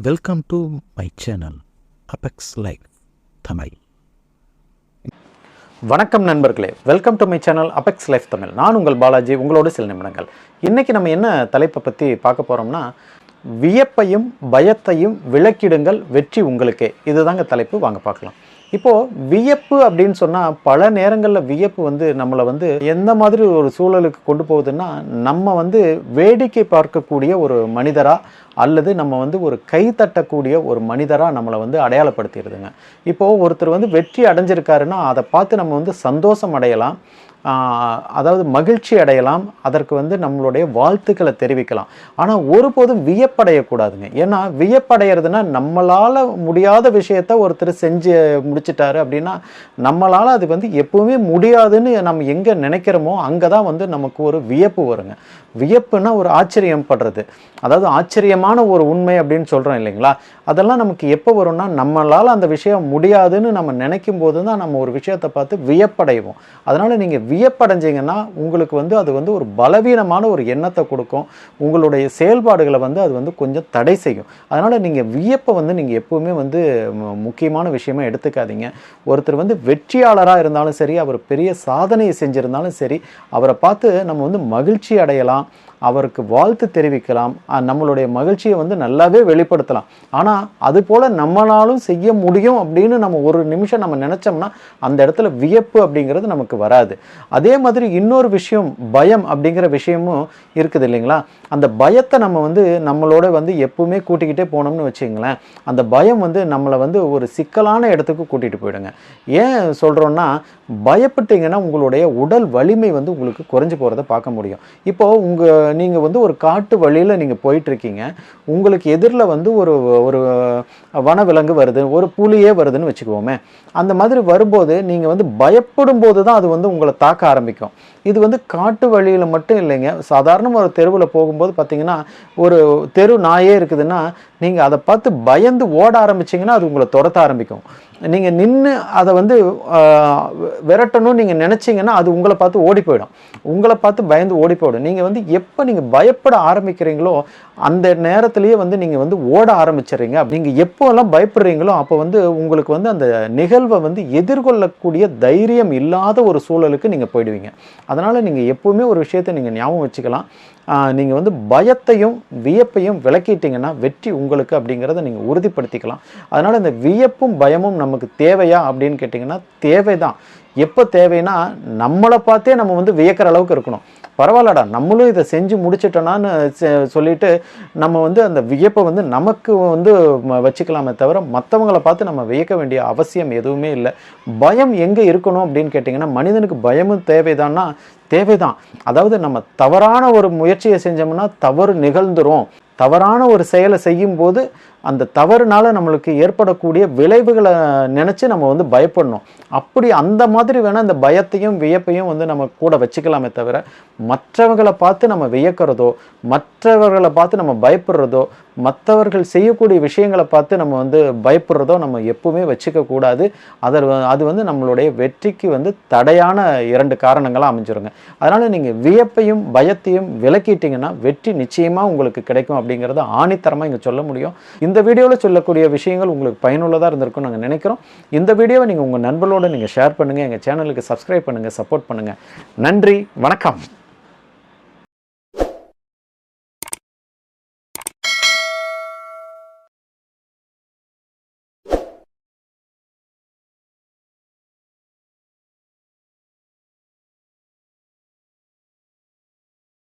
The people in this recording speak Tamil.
Welcome to my channel apex life Tamil. வணக்கம் நண்பர்களே, welcome to my channel apex life Tamil. நான் உங்கள் பாலாஜி, உங்களோட சில நிமிடங்கள். இன்றைக்கி நம்ம என்ன தலைப்பை பற்றி பார்க்க போகிறோம்னா, வியப்பையும் பயத்தையும் விளக்கிடுங்கள், வெற்றி உங்களுக்கே. இதுதாங்க தலைப்பு. வாங்க பார்க்கலாம். இப்போது வியப்பு அப்படின்னு சொன்னால், பல நேரங்களில் வியப்பு நம்மளை எந்த மாதிரி ஒரு சூழலுக்கு கொண்டு போகுதுன்னா, நம்ம வேடிக்கை பார்க்கக்கூடிய ஒரு மனிதராக அல்லது நம்ம ஒரு கை தட்டக்கூடிய ஒரு மனிதராக நம்மளை அடையாளப்படுத்திடுதுங்க. இப்போது ஒருத்தர் வெற்றி அடைஞ்சிருக்காருன்னா அதை பார்த்து நம்ம சந்தோஷம் அடையலாம், அதாவது மகிழ்ச்சி அடையலாம், அதற்கு நம்மளுடைய வாழ்த்துக்களை தெரிவிக்கலாம். ஆனால் ஒருபோதும் வியப்படையக்கூடாதுங்க. ஏன்னா வியப்படைகிறதுனா, நம்மளால் முடியாத விஷயத்த ஒருத்தர் செஞ்சு முடிச்சிட்டாரு அப்படின்னா, நம்மளால் அது எப்பவுமே முடியாதுன்னு நம்ம எங்கே நினைக்கிறோமோ அங்கே தான் நமக்கு ஒரு வியப்பு வருங்க. வியப்புனா ஒரு ஆச்சரியம் படுறது, அதாவது ஆச்சரியமான ஒரு உண்மை அப்படின்னு சொல்கிறோம் இல்லைங்களா? அதெல்லாம் நமக்கு எப்போ வரும்னா, நம்மளால் அந்த விஷயம் முடியாதுன்னு நம்ம நினைக்கும் போது தான் நம்ம ஒரு விஷயத்தை பார்த்து வியப்படைவோம். அதனால் நீங்கள் வியப்படைஞ்சிங்கன்னா உங்களுக்கு அது ஒரு பலவீனமான ஒரு எண்ணத்தை கொடுக்கும். உங்களுடைய செயல்பாடுகளை அது கொஞ்சம் தடை செய்யும். அதனால் நீங்கள் வியப்பை நீங்கள் எப்போவுமே முக்கியமான விஷயமா எடுத்துக்காதீங்க. ஒருத்தர் வெற்றியாளராக இருந்தாலும் சரி, அவர் பெரிய சாதனையை செஞ்சுருந்தாலும் சரி, அவரை பார்த்து நம்ம மகிழ்ச்சி அடையலாம், அவருக்கு வாழ்த்து தெரிவிக்கலாம், நம்மளுடைய மகிழ்ச்சியை நல்லாவே வெளிப்படுத்தலாம். ஆனால் அதுபோல் நம்மளாலும் செய்ய முடியும் அப்படின்னு நம்ம ஒரு நிமிஷம் நம்ம நினச்சோம்னா அந்த இடத்துல வியப்பு அப்படிங்கிறது நமக்கு வராது. அதே மாதிரி இன்னொரு விஷயம், பயம் அப்படிங்கிற விஷயமும் இருக்குது இல்லைங்களா? அந்த பயத்தை நம்ம நம்மளோட எப்பவுமே கூட்டிக்கிட்டே போனோம்னு வச்சுங்களேன், அந்த பயம் நம்மளை ஒரு சிக்கலான இடத்துக்கு கூட்டிகிட்டு போயிடுங்க. ஏன் சொல்கிறோன்னா, பயப்பட்டீங்கன்னா உங்களுடைய உடல் வலிமை உங்களுக்கு குறைஞ்சி போகிறத பார்க்க முடியும். இப்போது நீங்கள் ஒரு காட்டு வழியில் நீங்கள் போயிட்டுருக்கீங்க, உங்களுக்கு எதிரில் ஒரு வனவிலங்கு வருது, ஒரு புலியே வருதுன்னு வச்சுக்குவோமே. அந்த மாதிரி வரும்போது நீங்கள் பயப்படும் போது தான் அது உங்களை தாக்க ஆரம்பிக்கும். இது காட்டு வழியில் மட்டும் இல்லைங்க, சாதாரண ஒரு தெருவில் போகும்போது பார்த்தீங்கன்னா, ஒரு தெரு நாயே இருக்குதுன்னா நீங்கள் அதை பார்த்து பயந்து ஓட ஆரம்பிச்சிங்கன்னா அது உங்களை துரத்த ஆரம்பிக்கும். நீங்கள் நின்று அதை விரட்டணும்னு நீங்கள் நினச்சிங்கன்னா அது உங்களை பார்த்து ஓடி போயிடும், உங்களை பார்த்து பயந்து ஓடி போயிடும். நீங்கள் எப்போ நீங்கள் பயப்பட ஆரம்பிக்கிறீங்களோ அந்த நேரத்திலேயே நீங்கள் ஓட ஆரம்பிச்சிடுறீங்க. நீங்கள் எப்போல்லாம் பயப்படுறீங்களோ அப்போ உங்களுக்கு அந்த நிகழ்வை எதிர்கொள்ளக்கூடிய தைரியம் இல்லாத ஒரு சூழலுக்கு நீங்கள் போயிடுவீங்க. அதனால் நீங்கள் எப்போவுமே ஒரு விஷயத்தை நீங்கள் ஞாபகம் வச்சுக்கலாம், நீங்கள் பயத்தையும் வியப்பையும் விளக்கிட்டீங்கன்னா வெற்றி உங்களுக்கு அப்படிங்கிறத நீங்கள் உறுதிப்படுத்திக்கலாம். அதனால் இந்த வியப்பும் பயமும் நமக்கு தேவையா அப்படின்னு கேட்டிங்கன்னா தேவைதான். எப்போ தேவைன்னா, நம்மளை பார்த்தே நம்ம வியக்கிற அளவுக்கு இருக்கணும். பரவாயில்லடா, நம்மளும் இதை செஞ்சு முடிச்சிட்டோன்னான்னு சொல்லிட்டு நம்ம அந்த வியப்பை நமக்கு வச்சுக்கலாமே தவிர மற்றவங்களை பார்த்து நம்ம வியக்க வேண்டிய அவசியம் எதுவுமே இல்லை. பயம் எங்கே இருக்கணும் அப்படின்னு கேட்டிங்கன்னா, மனிதனுக்கு பயமும் தேவைதான்னா தேவைதான். அதாவது நம்ம தவறான ஒரு முயற்சியை செஞ்சோம்னா தவறு நிகழ்ந்துரும். தவறான ஒரு செயலை செய்யும்போது அந்த தவறுனால நம்மளுக்கு ஏற்படக்கூடிய விளைவுகளை நினச்சி நம்ம பயப்படணும். அப்படி அந்த மாதிரி வேணால் இந்த பயத்தையும் வியப்பையும் நம்ம கூட வச்சுக்கலாமே தவிர மற்றவர்களை பார்த்து நம்ம வியக்கிறதோ, மற்றவர்களை பார்த்து நம்ம பயப்படுறதோ, மற்றவர்கள் செய்யக்கூடிய விஷயங்களை பார்த்து நம்ம பயப்படுறதோ நம்ம எப்பவுமே வச்சுக்கக்கூடாது. அது நம்மளுடைய வெற்றிக்கு தடையான இரண்டு காரணங்களாக அமைஞ்சிருங்க. அதனால் நீங்கள் வியப்பையும் பயத்தையும் விலக்கிட்டீங்கன்னா வெற்றி நிச்சயமாக உங்களுக்கு கிடைக்கும் அப்படிங்கிறத ஆணித்தரமாக இங்கே சொல்ல முடியும். இந்த வீடியோவில் சொல்லக்கூடிய விஷயங்கள் உங்களுக்கு பயனுள்ளதாக இருந்திருக்கும்னு நாங்கள் நினைக்கிறோம். இந்த வீடியோவை நீங்கள் உங்கள் நண்பர்களோடு நீங்கள் ஷேர் பண்ணுங்கள், எங்கள் சேனலுக்கு சப்ஸ்கிரைப் பண்ணுங்கள், சப்போர்ட் பண்ணுங்கள். நன்றி, வணக்கம்.